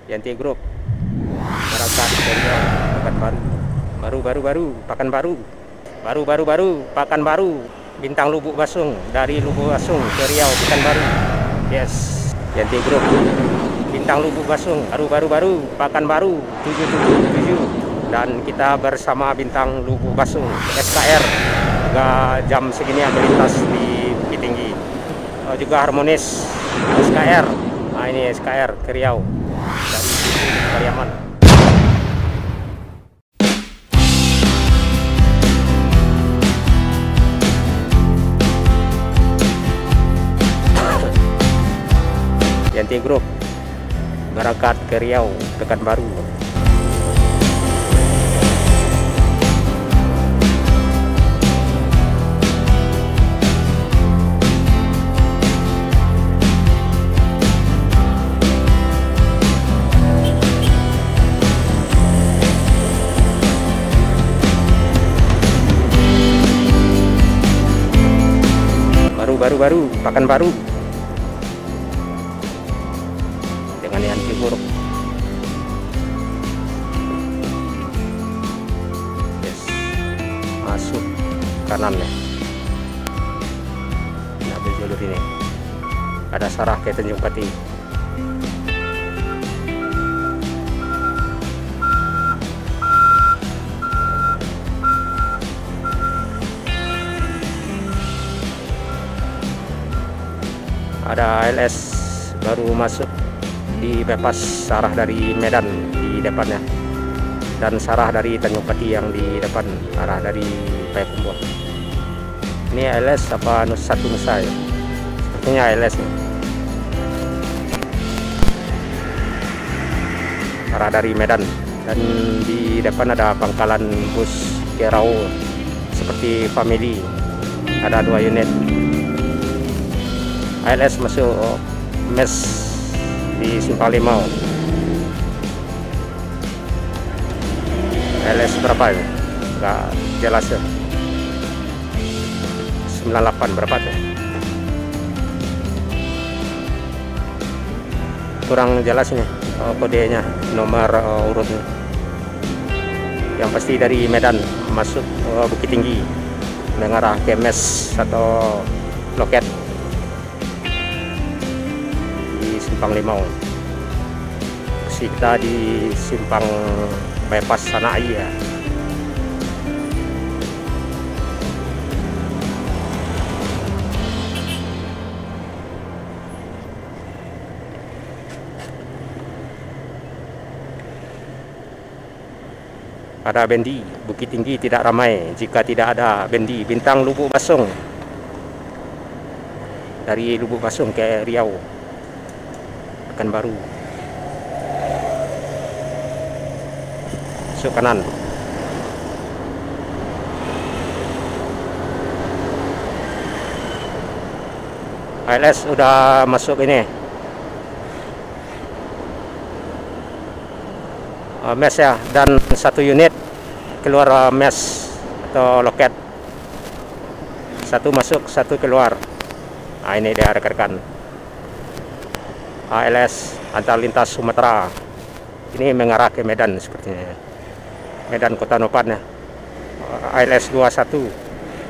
Yanti Group, Merakat Riau, Pekanbaru, baru Pekanbaru, Bintang Lubuk Basung, dari Lubuk Basung ke Riau Pekanbaru. Yes, Yanti Group, Bintang Lubuk Basung, baru Pekanbaru 777, dan kita bersama Bintang Lubuk Basung SKR. Juga jam segini melintas di Bukit Tinggi. Juga Harmonis SKR. Nah, ini SKR ke Riau dari Pariaman. Yanti Group berangkat ke Riau Pekanbaru. Baru Pekanbaru dengan Yanti Group. Yes, masuk kanan ya. Nah, di jalur ini ada Sarah ke Tanjung Pati. Ada ALS baru masuk di bypass arah dari Medan di depannya, dan Sarah dari Tanjung Pati yang di depan arah dari Payakumbuh. Ini ALS apa satu Nusa ya? Sepertinya ALS nih. Arah dari Medan, dan di depan ada pangkalan bus Kerau seperti family, ada 2 unit. ALS masuk mes di Simpang Limau. ALS berapa ya? Nggak jelas ya. 98 berapa tuh? Kurang jelas nih kodenya, nomor urutnya. Yang pasti dari Medan masuk Bukit Tinggi mengarah ke mes atau loket Simpang Limau. Kita di simpang bypass Sanai ya. Ada bendi, Bukit Tinggi tidak ramai jika tidak ada bendi. Bintang Lubuk Basung, dari Lubuk Basung ke Riau Pekanbaru. Masuk kanan. ALS udah masuk ini mes ya, dan 1 unit keluar mes atau loket. 1 masuk, 1 keluar. Nah, ini dia rekan-rekan, ALS antar lintas Sumatera. Ini mengarah ke Medan sepertinya, Medan Kota Nopan ya. ALS 21,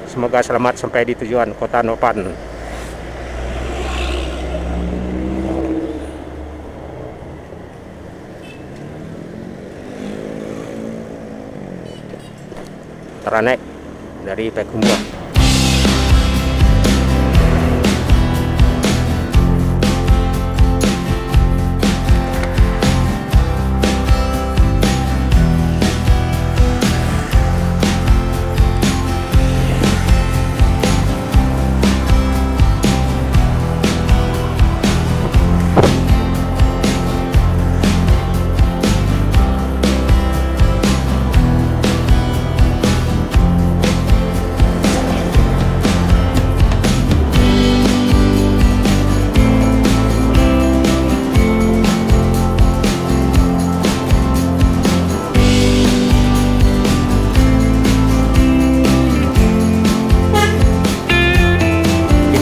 semoga selamat sampai di tujuan Kota Nopan. Teranek dari Payakumbuh.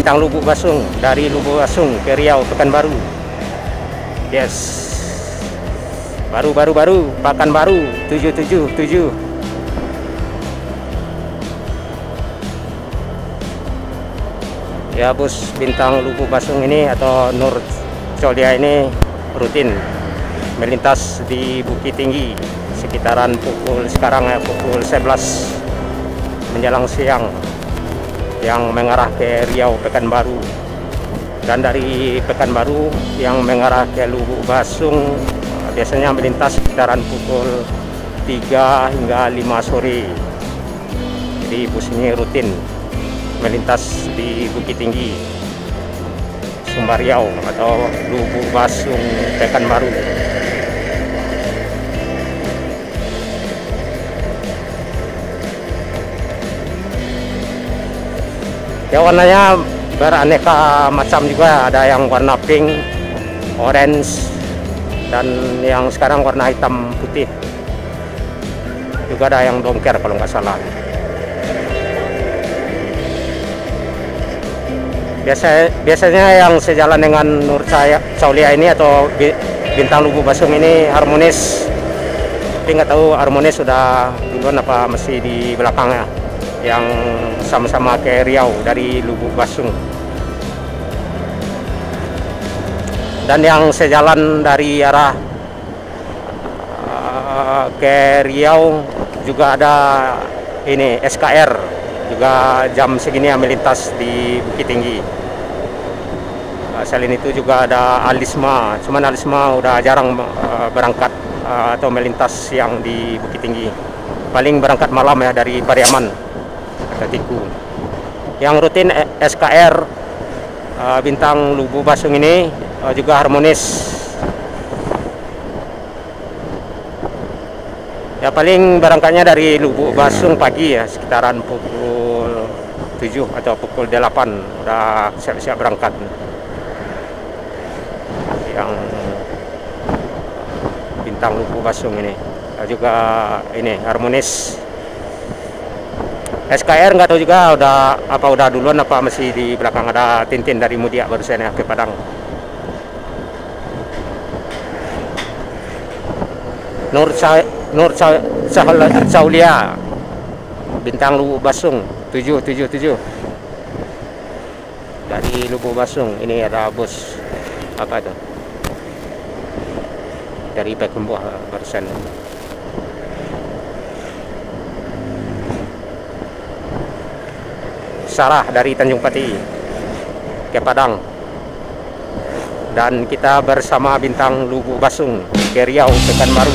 Bintang Lubuk Basung, dari Lubuk Basung ke Riau Pekanbaru. Yes, Baru, Pakanbaru 777. Ya bus Bintang Lubuk Basung ini atau Nur Colia ini rutin melintas di Bukit Tinggi sekitaran sekarang pukul 11 menjelang siang yang mengarah ke Riau Pekanbaru, dan dari Pekanbaru yang mengarah ke Lubuk Basung biasanya melintas sekitaran pukul 3 hingga 5 sore. Jadi bus ini rutin melintas di Bukit Tinggi, Sumbar Riau atau Lubuk Basung Pekanbaru. Ya warnanya beraneka macam juga, ada yang warna pink, orange, dan yang sekarang warna hitam putih. Juga ada yang dongker kalau nggak salah. Biasanya yang sejalan dengan Nur Colia ini atau Bintang Lubuk Basung ini harmonis. Tapi nggak tahu harmonis sudah duluan apa masih di belakangnya. Yang sama-sama ke Riau dari Lubuk Basung. Dan yang sejalan dari arah ke Riau juga ada ini SKR, juga jam segini yang melintas di Bukit Tinggi. Selain itu juga ada Alisma, cuman Alisma udah jarang berangkat atau melintas siang di Bukit Tinggi. Paling berangkat malam ya dari Pariaman atau Tiku. Yang rutin SKR Bintang Lubuk Basung ini juga harmonis. Ya paling berangkatnya dari Lubuk Basung pagi ya, sekitaran pukul 7 atau pukul 8 udah siap-siap berangkat. Yang Bintang Lubuk Basung ini juga ini harmonis. SKR nggak tahu juga udah duluan apa masih di belakang. Ada Tintin dari Mudia barusan ya ke Padang. Nur Colia Bintang Lubuk Basung 777 dari Lubuk Basung. Ini ada bus apa itu dari Pekumbuh barusan. Sarah dari Tanjung Pati ke Padang, dan kita bersama Bintang Lubuk Basung ke Riau Pekanbaru.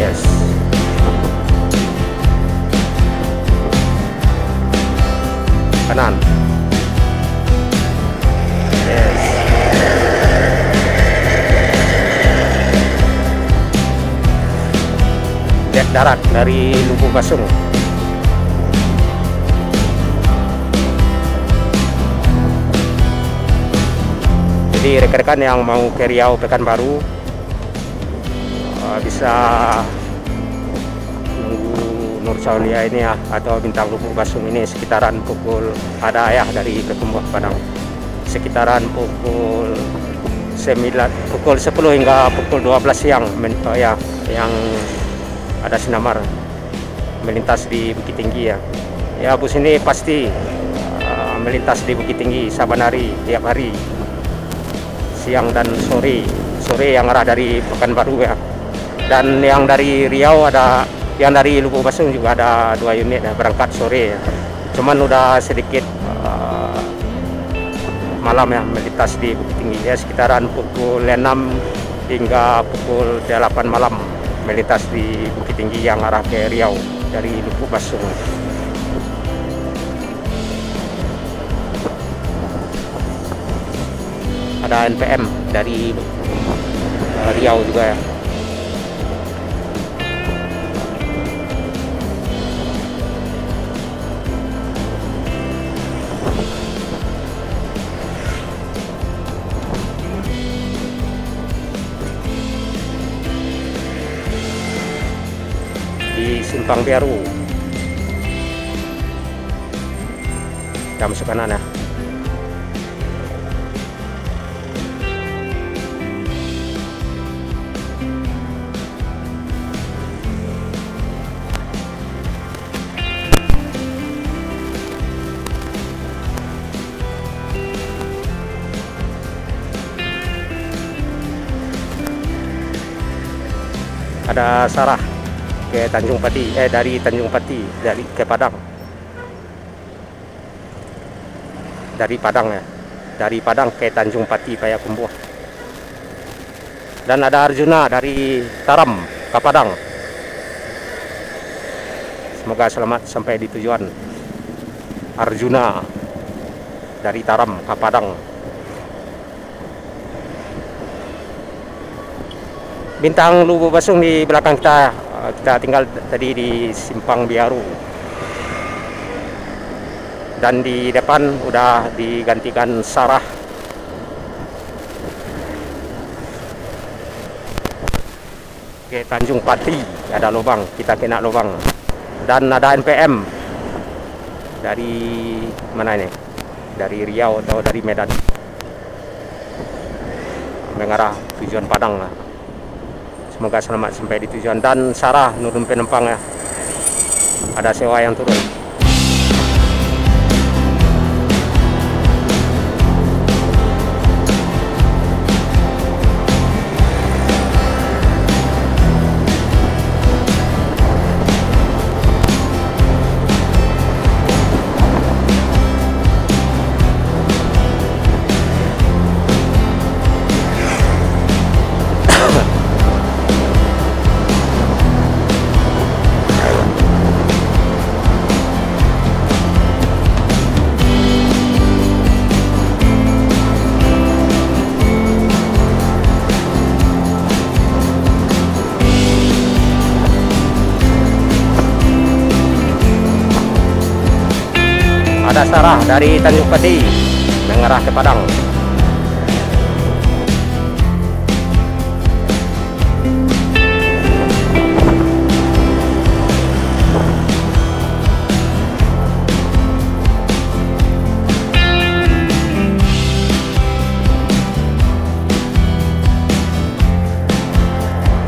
Yes. Kanan. Yes. Lihat darat dari Lubuk Basung. Jadi rekan-rekan yang mau ke Riau Pekanbaru bisa nunggu Nur Colia ini ya, atau Bintang Lubuk Basung ini sekitaran pukul, ada ya dari Pekumbuh Padang, sekitaran pukul 10 hingga pukul 12 siang ya, yang ada sinamar melintas di Bukit Tinggi ya. Ya bus ini pasti melintas di Bukit Tinggi saban hari, tiap hari, siang dan sore yang arah dari Pekanbaru ya. Dan yang dari Riau ada, yang dari Lubuk Basung juga ada 2 unit ya, berangkat sore ya. Cuman udah sedikit malam ya melintas di Bukit Tinggi ya, sekitaran pukul 6 hingga pukul 8 malam melintas di Bukit Tinggi yang arah ke Riau dari Lubuk Basung. Ada NPM dari Riau juga ya. Di Simpang Biaru. Kita masuk kanan ya. Ada Sarah ke Tanjung Pati, dari Tanjung Pati ke Padang. Dari Padang ya. Dari Padang ke Tanjung Pati Payakumbuh. Dan ada Arjuna dari Taram ke Padang. Semoga selamat sampai di tujuan. Arjuna dari Taram ke Padang. Bintang Lubuk Basung di belakang kita. Kita tinggal tadi di Simpang Biaru. Dan di depan udah digantikan Sarah. Ke Tanjung Pati ada lubang, kita kena lubang. Dan ada NPM dari mana ini? Dari Riau atau dari Medan, mengarah tujuan Padang lah. Semoga selamat sampai di tujuan. Dan Sarah nurun penumpang ya. Ada sewa yang turun. Ada Sarah dari Tanjung Pati mengarah ke Padang.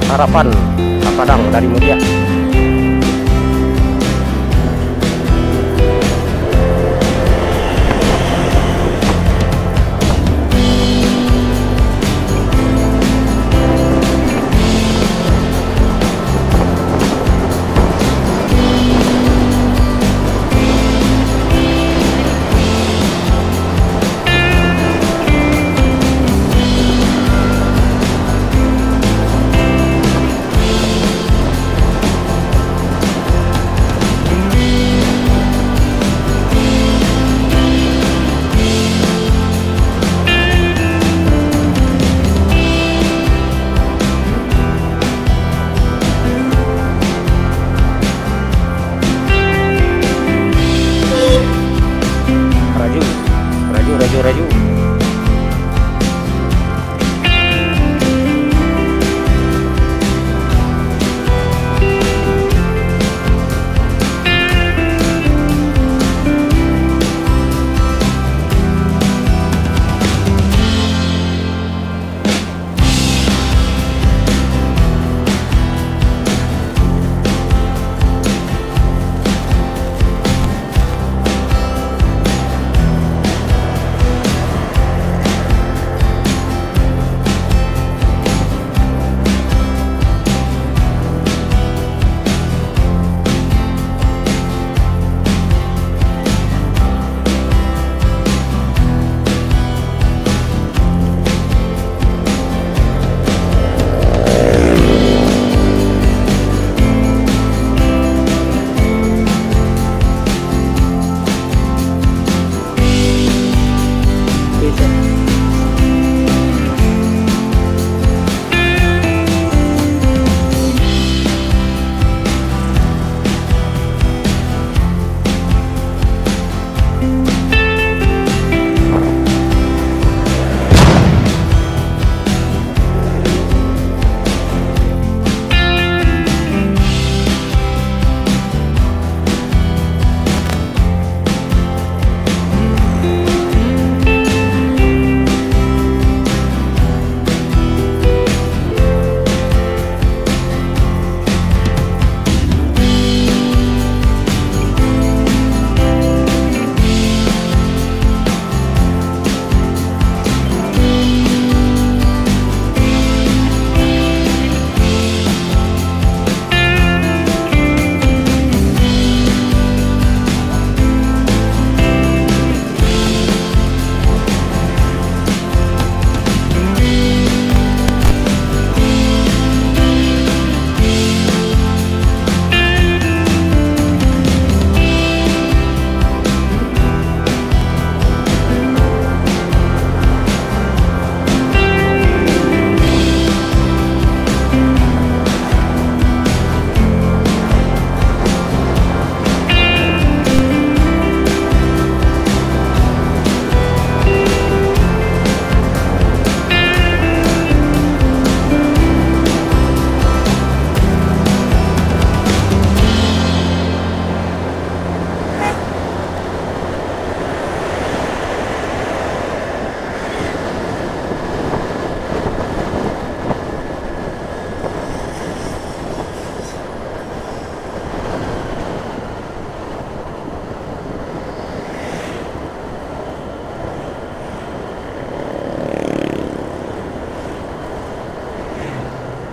Harapan ke Padang dari Mulia.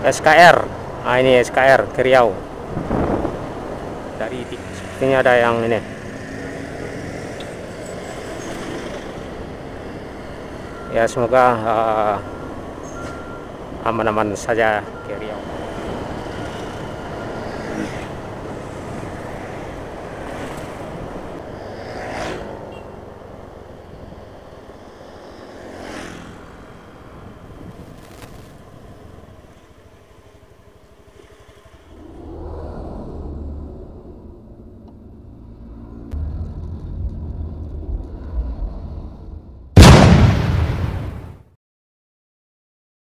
SKR. Nah, ini SKR ke Riau. Dari sepertinya ada yang ini. Ya, semoga aman-aman saja ke Riau.